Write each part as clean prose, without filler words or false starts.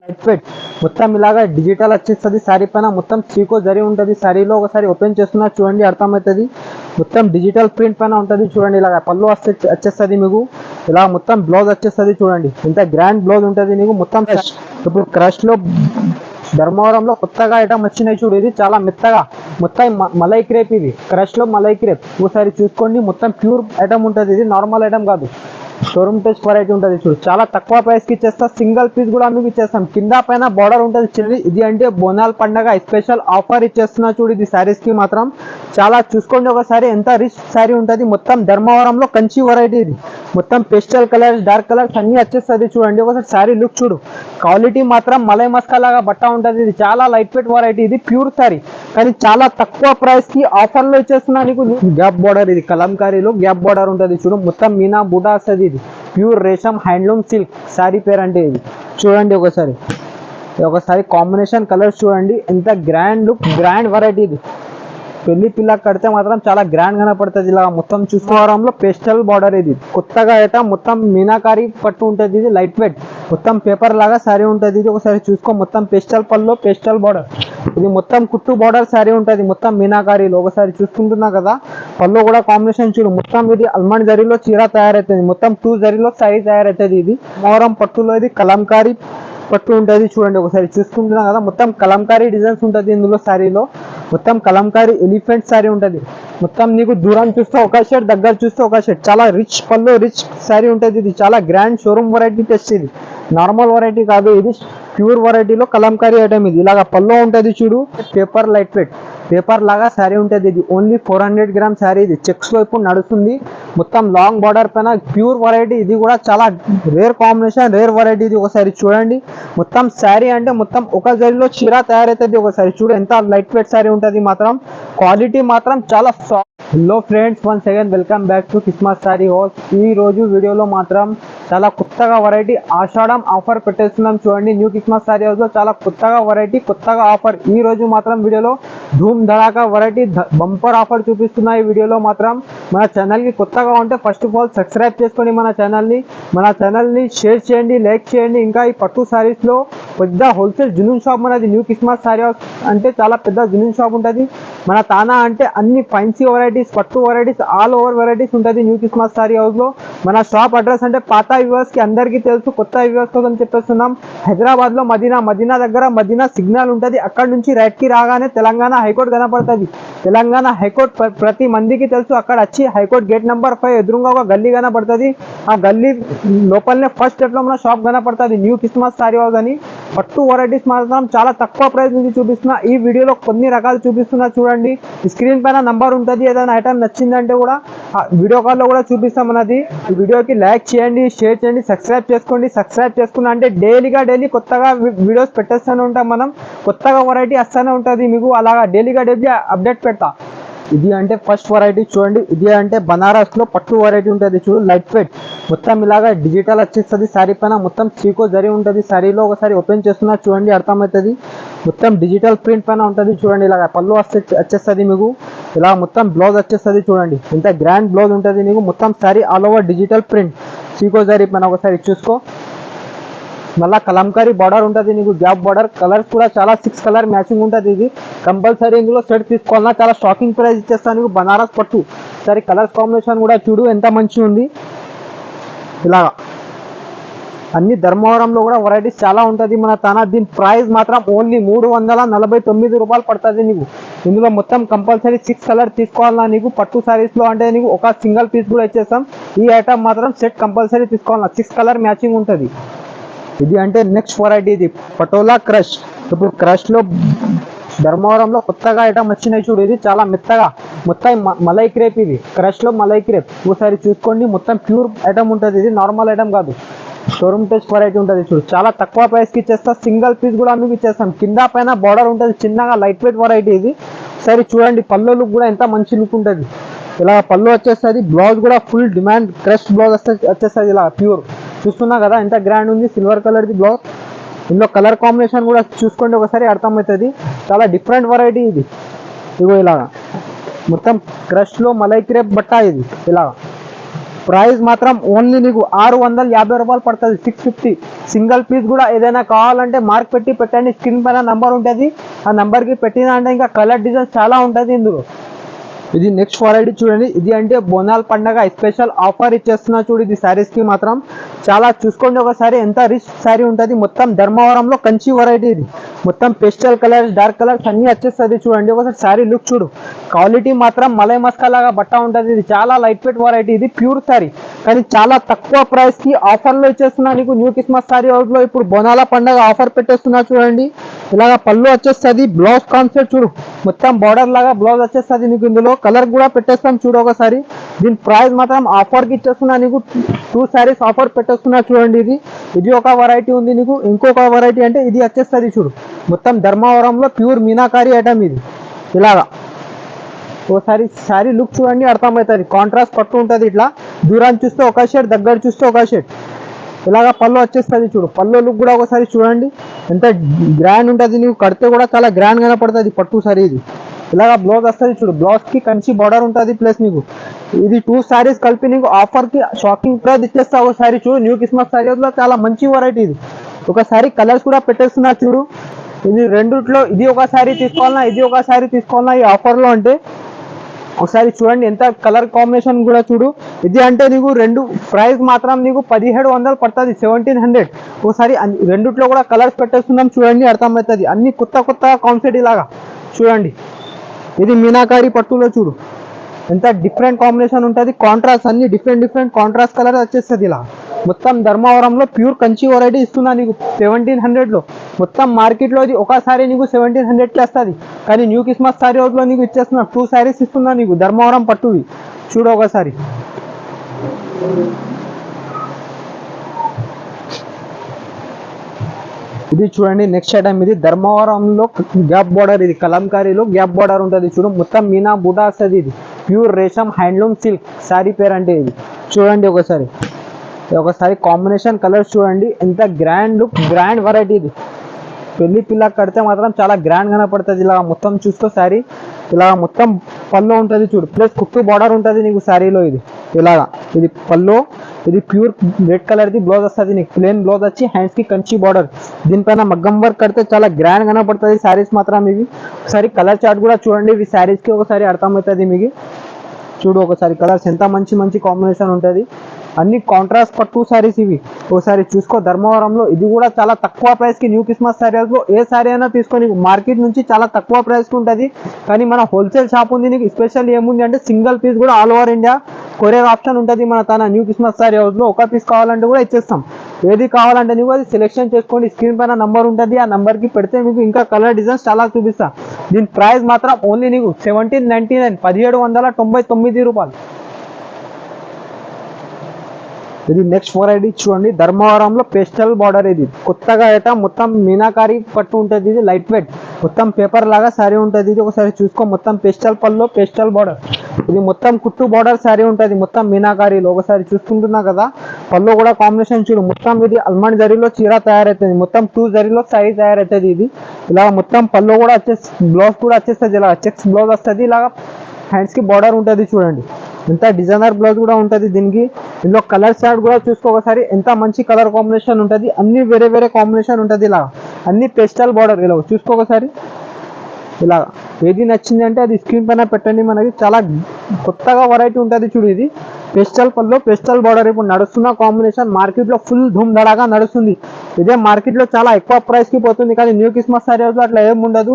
Light weight మొత్తం ఇలాగా digital వచ్చేస్తుంది సారీ పైన మొత్తం చీకో జరి ఉంటుంది సారీలో ఒకసారి ఓపెన్ చేస్తున్నా చూడండి అర్థమవుతుంది మొత్తం డిజిటల్ ప్రింట్ పైన ఉంటుంది చూడండి ఇలాగ పళ్ళు వచ్చేస్తుంది మీకు ఇలా మొత్తం బ్లౌజ్ వచ్చేస్తుంది చూడండి ఇంత గ్రాండ్ బ్లౌజ్ ఉంటుంది మీకు మొత్తం ఇప్పుడు క్రష్ లో ధర్మవరంలో కొత్తగా ఐటమ్ వచ్చినాయి చూడు ఇది చాలా మెత్తగా మొత్తం మలై క్రేప్ ఇది క్రష్ లో మలై క్రేప్ ఒకసారి చూసుకోండి మొత్తం ప్యూర్ ఐటమ్ ఉంటుంది ఇది నార్మల్ ఐటమ్ కాదు షోరూమ్ టెస్ట్ వెరైటీ ఉంటుంది చూడు చాలా తక్కువ ప్రైస్ కి ఇచ్చేస్తా సింగిల్ పీస్ కూడా మీకు ఇచ్చేస్తాం కింద పైన బార్డర్ ఉంటుంది చూడండి ఇది అంటే బోనాల పండగ స్పెషల్ ఆఫర్ ఇచ్చేస్తున్నా చూడు ఇది శారీస్ కి మాత్రం చాలా చూసుకోండి ఒకసారి ఎంత రిచ్ శారీ ఉంటుంది మొత్తం ధర్మవరంలో కంచి వెరైటీ ఇది మొత్తం పేస్టల్ కలర్స్ డార్క్ కలర్స్ అన్ని వచ్చేస్తుంది చూడండి ఒకసారి శారీ లుక్ చూడు క్వాలిటీ మాత్రం మలై మస్కా లాగా బట్ట ఉంటుంది ఇది చాలా లైట్ వెయిట్ వెరైటీ ఇది ప్యూర్ శారీ కానీ చాలా తక్కువ ప్రైస్ కి ఆఫర్ లో ఇచ్చేస్తున్నా నీకు గ్యాప్ బార్డర్ ఇది కలంకారీలో గ్యాప్ బార్డర్ ఉంటుంది చూడు మొత్తం మీనా బూటా వస్తుంది ఇది ప్యూర్ రేషం హ్యాండ్లూమ్ సిల్క్ శారీ పేరు అంటే ఇది చూడండి ఒకసారి కాంబినేషన్ కలర్స్ చూడండి ఎంత గ్రాండ్ లుక్ గ్రాండ్ వెరైటీ ఇది పెళ్లి పిల్ల కడితే మాత్రం చాలా గ్రాండ్ కనపడుతుంది ఇలా మొత్తం చూసుకోవడంలో పేస్టల్ బార్డర్ ఇది కొత్తగా అయితే మొత్తం మీనాకారి పట్టు ఉంటుంది ఇది లైట్ వెయిట్ మొత్తం పేపర్ లాగా శారీ ఉంటుంది ఇది ఒకసారి చూసుకో మొత్తం పేస్టల్ పళ్ళు పేస్టల్ బార్డర్ ఇది మొత్తం కుట్టు బార్డర్ శారీ ఉంటుంది మొత్తం మీనాకారీలో ఒకసారి చూసుకుంటున్నా కదా పళ్ళు కూడా కాంబినేషన్ చూడు మొత్తం ఇది అల్మండ్ జరీలో చీర తయారవుతుంది మొత్తం 2 జరీలో శారీ తయారవుతుంది ఇది మోరం పట్టులో ఇది కలంకారీ పట్టు ఉంటుంది చూడండి ఒకసారి చూసుకుంటున్నా కదా మొత్తం కలంకారీ డిజైన్స్ ఉంటుంది ఇందులో శారీలో మొత్తం కలంకారీ ఎలిఫెంట్ శారీ ఉంటుంది మొత్తం నీకు దూరం చూస్తే ఒక షేడ్ దగ్గర చూస్తే ఒక షేడ్ చాలా రిచ్ పళ్ళు రిచ్ శారీ ఉంటుంది ఇది చాలా గ్రాండ్ షోరూమ్ వెరైటీ టెస్ట్ ఇది నార్మల్ వెరైటీ కాదు ఇది ప్యూర్ వెరైటీలో కలంకారీ ఐటమ్ ఇది ఇలాగా పళ్ళు ఉంటుంది చూడు పేపర్ లైట్ వెయిట్ పేపర్ లాగా శారీ ఉంటుంది ఇది ఓన్లీ 400 గ్రామ్ శారీ ఇది చెక్స్ లో ఇప్పుడు నడుస్తుంది మొత్తం లాంగ్ బార్డర్ పైన ప్యూర్ వెరైటీ ఇది కూడా చాలా రేర్ కాంబినేషన్ రేర్ వెరైటీ ఇది ఒకసారి చూడండి మొత్తం శారీ అంటే మొత్తం ఒక జరీలో చీర తయారవుతుంది ఒకసారి చూడు ఎంత లైట్ వెయిట్ శారీ ఉంటుంది మాత్రం క్వాలిటీ మాత్రం చాలా hello friends once again welcome back to Christmas sari house ఈ రోజు వీడియోలో మాత్రం చాలా కొత్తగా వెరైటీ ఆషాఢం ఆఫర్ పెట్టేస్తున్నాం చూడండి న్యూ క్రిస్మస్ శారీ హౌస్ లో చాలా కొత్తగా వెరైటీ కొత్తగా ఆఫర్ ఈ రోజు మాత్రం వీడియోలో ధూమ్ ధడాకా వెరైటీ బంపర్ ఆఫర్ చూపిస్తున్నా ఈ వీడియోలో మాత్రం మన ఛానల్ కి కొత్తగా ఉంటే ఫస్ట్ ఆఫ్ ఆల్ సబ్స్క్రైబ్ చేసుకోండి మన ఛానల్ ని షేర్ చేయండి లైక్ చేయండి ఇంకా ఈ పట్టు శారీస్ లో పెద్ద హోల్సేల్ జునూన్ షాప్ మనది న్యూ క్రిస్మస్ శారీ హౌస్ అంటే చాలా పెద్ద జునూన్ షాప్ ఉంటుంది మన తానా అంటే అన్ని ఫైన్సీ వెరైటీస్ పట్టు వెరైటీస్ ఆల్ ఓవర్ వెరైటీస్ ఉంటుంది న్యూ క్రిస్మస్ శారీ హౌస్ లో మన షాప్ అడ్రస్ అంటే పాత వ్యూవర్స్ కి అందరికీ తెలుసు కొత్త వ్యూవర్స్ కోసం చెప్పేస్తున్నాం హైదరాబాద్ లో మదీనా దగ్గర మదీనా సిగ్నల్ ఉంటుంది అక్కడ నుంచి రైట్ కి రాగానే తెలంగాణ హైకోర్టు కనపడుతుంది తెలంగాణ హైకోర్టు ప్రతి మందికి తెలుసు అక్కడ వచ్చి హైకోర్టు గేట్ నెంబర్ 5 ఎదురుగా ఒక గల్లీ కనపడుతుంది ఆ గల్లీ లోపలనే ఫస్ట్ స్టెప్ లో మన షాప్ కనపడుతుంది న్యూ క్రిస్మస్ శారీ హౌస్ అని పట్టు వెరైటీస్ మాత్రం చాలా తక్కువ ప్రైస్ నుంచి చూపిస్తున్నా ఈ వీడియోలో కొన్ని రకాలు చూపిస్తున్నా చూడండి స్క్రీన్ పైన నంబర్ ఉంటుంది ఏదైనా ఐటమ్ నచ్చిందంటే కూడా వీడియో కాల్లో కూడా చూపిస్తాం అన్నది ఈ వీడియోకి లైక్ చేయండి షేర్ చేయండి సబ్స్క్రైబ్ చేసుకున్నా అంటే డైలీ కొత్తగా వీడియోస్ పెట్టేస్తూనే ఉంటాం మనం కొత్తగా వెరైటీ వస్తూనే ఉంటుంది మీకు అలాగా డైలీ అప్డేట్ పెడతా ఇది అంటే ఫస్ట్ వెరైటీ చూడండి ఇది అంటే బనారస్ లో పట్టు వెరైటీ ఉంటుంది చూడు లైట్ వెయిట్ మొత్తం ఇలాగా డిజిటల్ వచ్చేస్తుంది శారీ పైన మొత్తం చీకో జరి ఉంటుంది శారీలో ఒకసారి ఓపెన్ చేస్తున్నా చూడండి అర్థమవుతుంది మొత్తం డిజిటల్ ప్రింట్ పైన ఉంటుంది చూడండి ఇలాగ పళ్ళు వచ్చేస్తుంది మీకు ఇలా మొత్తం బ్లౌజ్ వచ్చేస్తుంది చూడండి ఎంత గ్రాండ్ బ్లౌజ్ ఉంటుంది మీకు మొత్తం sari all over digital print చీకో జరి పైన ఒకసారి చూసుకో మళ్ళీ కలంకారీ బార్డర్ ఉంటుంది నీకు గ్యాప్ బార్డర్ కలర్స్ కూడా చాలా 6 కలర్ మ్యాచింగ్ ఉంటుంది ఇది కంపల్సరీ ఇందులో సెట్ తీసుకోవాలన్నా చాలా షాకింగ్ ప్రైస్ ఇచ్చేస్తాను నీకు బనారస్ పట్టు సరే కలర్స్ కాంబినేషన్ కూడా చూడు ఎంత మంచిగా ఉంది ఇలాగా అన్ని ధర్మవరంలో కూడా వెరైటీస్ చాలా ఉంటుంది మన తన దీని ప్రైస్ మాత్రం ఓన్లీ 349 రూపాయలు పడుతుంది నీకు ఇందులో మొత్తం కంపల్సరీ 6 కలర్ తీసుకోవాలన్నా నీకు పట్టు శారీస్ లో అంటే నీకు ఒక సింగిల్ పీస్ కూడా ఇచ్చేస్తాం ఈ ఐటమ్ మాత్రం సెట్ కంపల్సరీ తీసుకోవాలన్నా 6 కలర్ మ్యాచింగ్ ఉంటుంది ఇది అంటే నెక్స్ట్ వెరైటీ ఇది పటోలా క్రష్ ఇప్పుడు క్రష్ లో ధర్మవరంలో కొత్తగా ఐటమ్ వచ్చినాయి చూడు ఇది చాలా మెత్తగా మొత్తం మలై క్రేప్ ఇది క్రష్ లో మలై క్రేప్ ఒకసారి చూసుకోండి మొత్తం ప్యూర్ ఐటమ్ ఉంటుంది ఇది నార్మల్ ఐటమ్ కాదు షోరూమ్ టెస్ట్ వెరైటీ ఉంటుంది చూడు చాలా తక్కువ ప్రైస్ కి ఇచ్చేస్తా సింగిల్ పీస్ కూడా మీకు ఇచ్చేస్తాం కింద పైన బార్డర్ ఉంటుంది చిన్నగా లైట్ వెయిట్ వెరైటీ ఇది సరే చూడండి పళ్ళు లుక్ కూడా ఎంత మంచి లుక్ ఉంటుంది ఇలా పళ్ళు వచ్చేస్తుంది బ్లౌజ్ కూడా ఫుల్ డిమాండ్ క్రష్ బ్లౌజ్ వచ్చేస్తుంది ఇలా ప్యూర్ చూస్తున్నా కదా ఎంత గ్రాండ్ ఉంది సిల్వర్ కలర్ ది బ్లౌజ్ ఇందులో కలర్ కాంబినేషన్ కూడా చూసుకోండి ఒకసారి అర్థమవుతుంది చాలా డిఫరెంట్ వెరైటీ ఇది ఇగో ఇలాగా మొత్తం క్రష్ లో మలై క్రేప్ బట్ట ఇది ఇలా ప్రైస్ మాత్రం ఓన్లీ నీకు 650 రూపాయలు పడుతుంది, 650. సింగిల్ పీస్ కూడా ఏదైనా కావాలంటే మార్క్ పెట్టి పెట్టండి, స్క్రీన్ పైన నంబర్ ఉంటుంది, ఆ నంబర్కి పెట్టినా అంటే ఇంకా కలర్ డిజైన్ చాలా ఉంటుంది ఇందులో. ఇది నెక్స్ట్ వెరైటీ చూడండి, ఇది అంటే బోనాల పండగ స్పెషల్ ఆఫర్ ఇచ్చేస్తున్నా చూడు. ఇది శారీస్ కి మాత్రం చాలా చూసుకోండి ఒకసారి, ఎంత రిచ్ శారీ ఉంటుంది. మొత్తం ధర్మవరంలో కంచి వెరైటీ ఇది, మొత్తం పేస్టల్ కలర్స్ డార్క్ కలర్స్ అన్ని వచ్చేస్తుంది చూడండి. ఒకసారి శారీ లుక్ చూడు, క్వాలిటీ మాత్రం మలై మస్కా లాగా బట్ట ఉంటుంది. ఇది చాలా లైట్ వెయిట్ వెరైటీ, ఇది ప్యూర్ శారీ, కానీ చాలా తక్కువ ప్రైస్ కి ఆఫర్ లో ఇచ్చేస్తున్నా నీకు. న్యూ క్రిస్మస్ శారీ అవుట్ లో ఇప్పుడు బోనాల పండగ ఆఫర్ పెట్టేస్తున్నా చూడండి. ఇలాగా పళ్ళు వచ్చేస్తుంది, బ్లౌజ్ కాన్సెప్ట్ చూడు, మొత్తం బార్డర్ లాగా బ్లౌజ్ వచ్చేస్తుంది నీకు. ఇందులో కలర్ కూడా పెట్టేస్తాం చూడు ఒకసారి. దీని ప్రైస్ మాత్రం ఆఫర్ కి ఇచ్చేస్తున్నా నీకు, 2 శారీస్ ఆఫర్ పెట్టేస్తున్నా చూడండి. ఇది ఒక వెరైటీ ఉంది నీకు. ఇంకొక వెరైటీ అంటే ఇది వచ్చేస్తుంది చూడు, మొత్తం ధర్మవరంలో ప్యూర్ మీనాకారి ఐటమ్ ఇది. ఇలాగా ఓసారి శారీ లుక్ చూడండి, అర్థమవుతుంది. కాంట్రాస్ట్ పట్టు ఉంటుంది, ఇట్లా దూరాన్ని చూస్తే ఒక షేడ్, దగ్గర చూస్తే ఒక షేడ్. ఇలాగా పళ్ళు వచ్చేస్తుంది చూడు, పళ్ళు లుక్ కూడా ఒకసారి చూడండి, ఎంత గ్రాండ్ ఉంటుంది. నీకు కడితే కూడా చాలా గ్రాండ్ కనపడుతుంది పట్టు సారీ ఇది. ఇలాగా బ్లౌజ్ వస్తుంది చూడు, బ్లౌజ్ కి కంచి బార్డర్ ఉంటుంది ప్లస్ నీకు. ఇది 2 శారీస్ కలిపి నీకు ఆఫర్ కి షాకింగ్ ప్రైస్ ఇచ్చేస్తా ఒకసారి చూడు. న్యూ క్రిస్మస్ శారీస్ లో చాలా మంచి వెరైటీ ఇది. ఒకసారి కలర్స్ కూడా పెట్టేస్తున్నా చూడు. ఇది రెండిట్లో ఇది ఒక శారీ తీసుకోవాలన్నా, ఇది ఒక శారీ తీసుకోవాలన్నా ఈ ఆఫర్ లో అంటే ఒకసారి చూడండి, ఎంత కలర్ కాంబినేషన్ కూడా చూడు. ఇది అంటే నీకు రెండు ప్రైస్ మాత్రం నీకు 1700 పడుతుంది, 1700. ఒకసారి రెండిట్లో కూడా కలర్స్ పెట్టేస్తున్నాం చూడండి, అర్థమవుతుంది. అన్ని కొత్త కొత్త కాన్సెప్ట్ ఇలాగా చూడండి. ఇది మీనాకారి పట్టులో చూడు, ఎంత డిఫరెంట్ కాంబినేషన్ ఉంటుంది. కాంట్రాస్ట్ అన్ని డిఫరెంట్ కాంట్రాస్ట్ కలర్ వచ్చేస్తుంది. ఇలా మొత్తం ధర్మవరంలో ప్యూర్ కంచి వెరైటీ ఇస్తున్నా నీకు 1700లో. మొత్తం మార్కెట్లో ఇది ఒకసారి నీకు 1700కి వస్తుంది, కానీ న్యూ క్రిస్మస్ సారీ అవుట్లో నీకు ఇచ్చేస్తున్నా 2 శారీస్ ఇస్తున్నా నీకు ధర్మవరం పట్టువి చూడు ఒకసారి. ఇది చూడండి నెక్స్ట్ ఐటమ్, ఇది ధర్మవరంలో గ్యాప్ బార్డర్, ఇది కలంకారీలో గ్యాప్ బార్డర్ ఉంటుంది చూడు, మొత్తం మీనా బూటా వస్తుంది. ఇది ప్యూర్ రేషం హ్యాండ్లూమ్ సిల్క్ శారీ పేరు అంటే ఇది. చూడండి ఒకసారి కాంబినేషన్ కలర్స్ చూడండి, ఎంత గ్రాండ్ లుక్, గ్రాండ్ వెరైటీ ఇది. పెళ్లి పిల్ల కడితే మాత్రం చాలా గ్రాండ్ కనపడుతుంది. ఇలా మొత్తం చూసుకో శారీ, ఇలా మొత్తం పళ్ళు ఉంటుంది చూడు, ప్లస్ కుట్టు బార్డర్ ఉంటుంది నీకు శారీలో. ఇలాగా ఇది పళ్ళు, ఇది ప్యూర్ రెడ్ కలర్ది బ్లౌజ్ వస్తుంది నీకు, ప్లేన్ బ్లౌజ్ వచ్చి హ్యాండ్స్ కి కంచి బార్డర్. దీనిపైన మగ్గం వర్క్ కడితే చాలా గ్రాండ్ కనపడుతుంది శారీస్ మాత్రం ఇవి. ఒకసారి కలర్ చార్ట్ కూడా చూడండి, ఇవి శారీస్ కి ఒకసారి అర్థమవుతుంది మీకు. చూడు ఒకసారి కలర్స్ ఎంత మంచి కాంబినేషన్ ఉంటుంది. అన్ని కాంట్రాస్ట్ పట్టు శారీస్ ఇవి. ఒకసారి చూసుకో ధర్మవరంలో, ఇది కూడా చాలా తక్కువ ప్రైస్ కి న్యూ క్రిస్మస్ శారీస్ లో ఏ శారీ అయినా తీసుకొని మార్కెట్ నుంచి చాలా తక్కువ ప్రైస్ కి ఉంటుంది, కానీ మన హోల్సేల్ షాప్ ఉంది నీకు. స్పెషల్ ఏముంది అంటే సింగిల్ పీస్ కూడా all over India courier option ఉంటుంది మన తన న్యూ క్రిస్మస్ శారీ హౌస్ లో. ఒక పీస్ కావాలంటే కూడా ఇచ్చేస్తాం, ఏది కావాలంటే నీకు అది సెలెక్షన్ చేసుకోండి. స్క్రీన్ పైన నంబర్ ఉంటుంది, ఆ నంబర్ కి పెడితే మీకు ఇంకా కలర్ డిజైన్స్ చాలా చూపిస్తా. దీని ప్రైస్ మాత్రం ఓన్లీ నీకు 1799, 1799 రూపాయలు. ఇది నెక్స్ట్ వెరైటీ చూడండి, ధర్మవరంలో పేస్టల్ బార్డర్. ఇది కొత్తగా ఐటమ్, మొత్తం మీనాకారి పట్టు ఉంటుంది. ఇది లైట్ వెయిట్, మొత్తం పేపర్ లాగా శారీ ఉంటుంది. ఇది ఒకసారి చూసుకో, మొత్తం పేస్టల్ పళ్ళు, పేస్టల్ బార్డర్. ఇది మొత్తం కుట్టు బార్డర్ శారీ ఉంటుంది, మొత్తం మీనాకారిలో. ఒకసారి చూసుకుంటున్నా కదా, పళ్ళు కూడా కాంబినేషన్ చూడు, మొత్తం ఇది అల్మండ్ జరీలో చీర తయారవుతుంది, మొత్తం 2 జరీలో శారీ తయారవుతుంది. ఇది ఇలా మొత్తం పళ్ళు కూడా బ్లౌజ్ కూడా వచ్చేస్తుంది, ఇలా చెక్స్ బ్లౌజ్ వస్తుంది. ఇలాగా హ్యాండ్స్ కి బార్డర్ ఉంటుంది చూడండి, ఎంత డిజైనర్ బ్లౌజ్ కూడా ఉంటుంది దీనికి. ఇందులో కలర్ చార్ట్ కూడా చూసుకో ఒకసారి, ఎంత మంచి కలర్ కాంబినేషన్ ఉంటుంది. అన్ని వేరే కాంబినేషన్ ఉంటుంది, ఇలా అన్ని పేస్టల్ బార్డర్. ఇలా చూసుకో ఒకసారి, ఇలా ఏది నచ్చింది అంటే అది స్క్రీన్ పైన పెట్టండి. మనకి చాలా కొత్తగా వెరైటీ ఉంటుంది చూడు. ఇది పేస్టల్ పళ్ళు, పేస్టల్ బార్డర్. ఇప్పుడు నడుస్తున్న కాంబినేషన్ మార్కెట్లో ఫుల్ ధూమ్ ధడాగా నడుస్తుంది. ఇదే మార్కెట్లో చాలా ఎక్కువ ప్రైస్కి పోతుంది, కానీ న్యూ క్రిస్మస్ శారీస్లో అట్లా ఏం ఉండదు.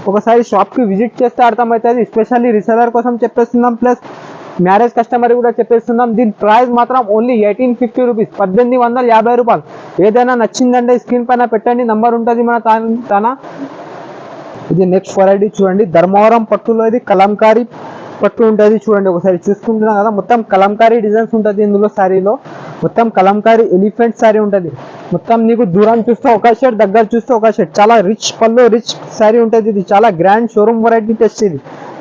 ఒకసారి షాప్కి విజిట్ చేస్తే అర్థమవుతుంది. ఎస్పెషల్లీ రీసెలర్ కోసం చెప్పేస్తున్నాం, ప్లస్ మ్యారేజ్ కస్టమర్ కూడా చెప్పేస్తున్నాం. దీని ప్రైస్ మాత్రం ఓన్లీ 1850 రూపీస్, 1850 రూపాయలు. ఏదైనా నచ్చిందంటే స్క్రీన్ పైన పెట్టండి, నంబర్ ఉంటుంది మన తన. ఇది నెక్స్ట్ వెరైటీ చూడండి, ధర్మవరం పట్టులో ఇది కలంకారీ పట్టు ఉంటుంది చూడండి. ఒకసారి చూసుకుంటున్నాం కదా, మొత్తం కలంకారీ డిజైన్స్ ఉంటుంది ఇందులో. శారీలో మొత్తం కలంకారీ ఎలిఫెంట్ శారీ ఉంటుంది. మొత్తం నీకు దూరం చూస్తే ఒక షేడ్, దగ్గర చూస్తే ఒక షేడ్. చాలా రిచ్ పళ్ళు, రిచ్ శారీ ఉంటుంది. ఇది చాలా గ్రాండ్ షోరూమ్ వెరైటీ టెస్ట్, ఇది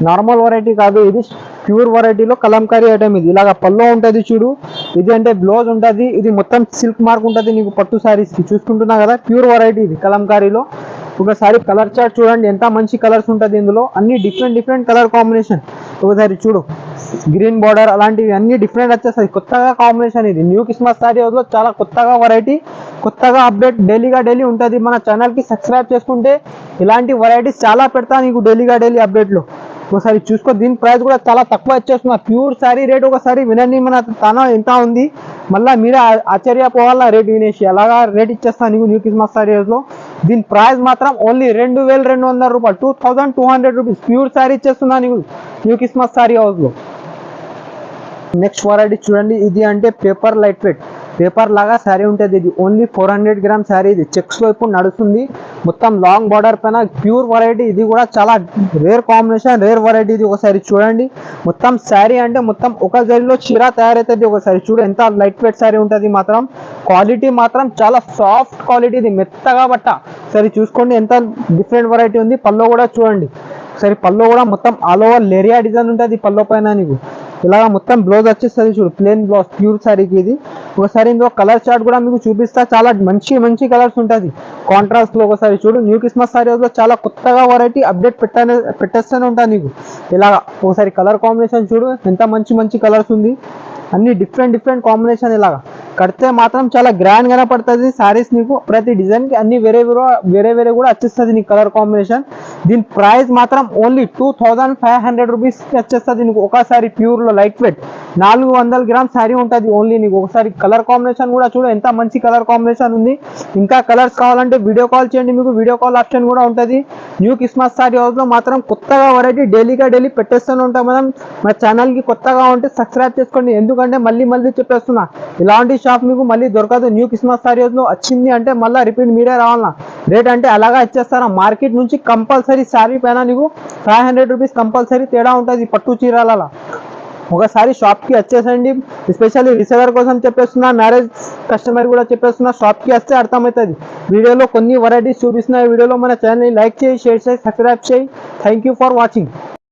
నార్మల్ వెరైటీ కాదు, ఇది ప్యూర్ వెరైటీలో కలంకారీ ఐటమ్. ఇది ఇలాగ పళ్ళు ఉంటుంది చూడు, ఇది అంటే బ్లౌజ్ ఉంటుంది. ఇది మొత్తం సిల్క్ మార్క్ ఉంటుంది నీకు పట్టు శారీస్ కి. చూసుకుంటున్నా కదా, ప్యూర్ వెరైటీ ఇది కలంకారీలో. ఒకసారి కలర్ చార్ట్ చూడండి, ఎంత మంచి కలర్స్ ఉంటుంది ఇందులో, అన్ని డిఫరెంట్ కలర్ కాంబినేషన్. ఒకసారి చూడు, గ్రీన్ బార్డర్ అలాంటివి అన్ని డిఫరెంట్ వచ్చేస్తాయి. కొత్తగా కాంబినేషన్ ఇది న్యూ క్రిస్మస్ సారీ హౌస్లో చాలా కొత్తగా వెరైటీ, కొత్తగా అప్డేట్ డైలీ ఉంటుంది. మన ఛానల్కి సబ్స్క్రైబ్ చేసుకుంటే ఇలాంటి వెరైటీస్ చాలా పెడతా నీకు డైలీ అప్డేట్లో. ఒకసారి చూసుకో, దీని ప్రైస్ కూడా చాలా తక్కువ వచ్చేస్తున్నా. ప్యూర్ శారీ రేట్ ఒకసారి వినండి, మన తన ఎంత ఉంది, మళ్ళీ మీరే ఆశ్చర్యపోవాలా రేట్ వినేసి. అలాగా రేట్ ఇచ్చేస్తాను నీకు న్యూ క్రిస్మస్ శారీ హౌస్లో. దీని ప్రైస్ మాత్రం ఓన్లీ 2200 రూపాయలు, 2200 రూపీస్ ప్యూర్ శారీ ఇచ్చేస్తున్నా నీకు న్యూ క్రిస్మస్ శారీ హౌస్లో. నెక్స్ట్ వెరైటీ చూడండి, ఇది అంటే పేపర్ లైట్ వెయిట్, పేపర్ లాగా శారీ ఉంటుంది. ఇది ఓన్లీ 400 గ్రామ్ శారీ. ఇది చెక్స్లో ఇప్పుడు నడుస్తుంది, మొత్తం లాంగ్ బార్డర్ పైన ప్యూర్ వెరైటీ. ఇది కూడా చాలా రేర్ కాంబినేషన్, రేర్ వెరైటీ. ఇది ఒకసారి చూడండి, మొత్తం శారీ అంటే మొత్తం ఒక జరీలో చీర తయారవుతుంది. ఒకసారి చూడు ఎంత లైట్ వెయిట్ శారీ ఉంటుంది. మాత్రం క్వాలిటీ మాత్రం చాలా సాఫ్ట్ క్వాలిటీ, ఇది మెత్తగా బట్ట. సరే చూసుకోండి ఎంత డిఫరెంట్ వెరైటీ ఉంది. పల్లో కూడా చూడండి, సరే పల్లో కూడా మొత్తం ఆల్ ఓవర్ లేరియా డిజైన్ ఉంటుంది పల్లో పైన. నీకు ఇలాగా మొత్తం బ్లౌజ్ వచ్చేస్తుంది చూడు, ప్లెయిన్ బ్లౌజ్ ప్యూర్ శారీకి ఇది. ఒకసారి ఇందులో కలర్ చార్ట్ కూడా మీకు చూపిస్తా, చాలా మంచి కలర్స్ ఉంటుంది కాంట్రాస్ట్ లో. ఒకసారి చూడు, న్యూ క్రిస్మస్ శారీ లో చాలా కొత్తగా వెరైటీ అప్డేట్ పెట్టేస్తూనే ఉంటాను నీకు. ఇలాగా ఒకసారి కలర్ కాంబినేషన్ చూడు, ఎంత మంచి కలర్స్ ఉంది, అన్ని డిఫరెంట్ కాంబినేషన్. ఇలాగా కడితే మాత్రం చాలా గ్రాండ్ గానే పడుతుంది సారీస్ నీకు. ప్రతి డిజైన్ కి అన్ని వేరే కూడా వచ్చేస్తుంది నీకు కలర్ కాంబినేషన్. దీని ప్రైస్ మాత్రం ఓన్లీ 2500 రూపీస్ వచ్చేస్తుంది నీకు. ఒకసారి ప్యూర్ లో లైట్ వెయిట్ 400 గ్రామ్ శారీ ఉంటుంది ఓన్లీ నీకు. ఒకసారి కలర్ కాంబినేషన్ కూడా చూడు, ఎంత మంచి కలర్ కాంబినేషన్ ఉంది. ఇంకా కలర్స్ కావాలంటే వీడియో కాల్ చేయండి, మీకు వీడియో కాల్ ఆప్షన్ కూడా ఉంటుంది. న్యూ క్రిస్మస్ శారీ హౌస్ లో మాత్రం కొత్తగా వెరైటీ డైలీ పెట్టేస్తూనే ఉంటాం. మనం మన ఛానల్ కి కొత్తగా ఉంటే సబ్స్క్రైబ్ చేసుకోండి, ఎందుకంటే మళ్ళీ చెప్పేస్తున్నా ఇలాంటి షాప్ మీకు మళ్ళీ దొరకదు. న్యూ క్రిస్మస్ శారీ హౌస్ లో వచ్చింది అంటే మళ్ళీ రిపీట్ మీరే రావాలన్నా. రేట్ అంటే అలాగా ఇచ్చేస్తారా, మార్కెట్ నుంచి కంపల్సరీ శారీ పైన నీకు 500 రూపీస్ కంపల్సరీ తేడా ఉంటుంది పట్టు చీరాల. ఒకసారి షాప్కి వచ్చేసండి, ఎస్పెషల్లీ రీసెలర్ కోసం చెప్పేస్తున్నా, మ్యారేజ్ కస్టమర్ కూడా చెప్పేస్తున్నా. షాప్కి వస్తే అర్థమవుతుంది. వీడియోలో కొన్ని వెరైటీస్ చూపిస్తున్నా. వీడియోలో మన ఛానల్ని లైక్ చేయి, షేర్ చేయి, సబ్స్క్రైబ్ చేయి. Thank you for watching.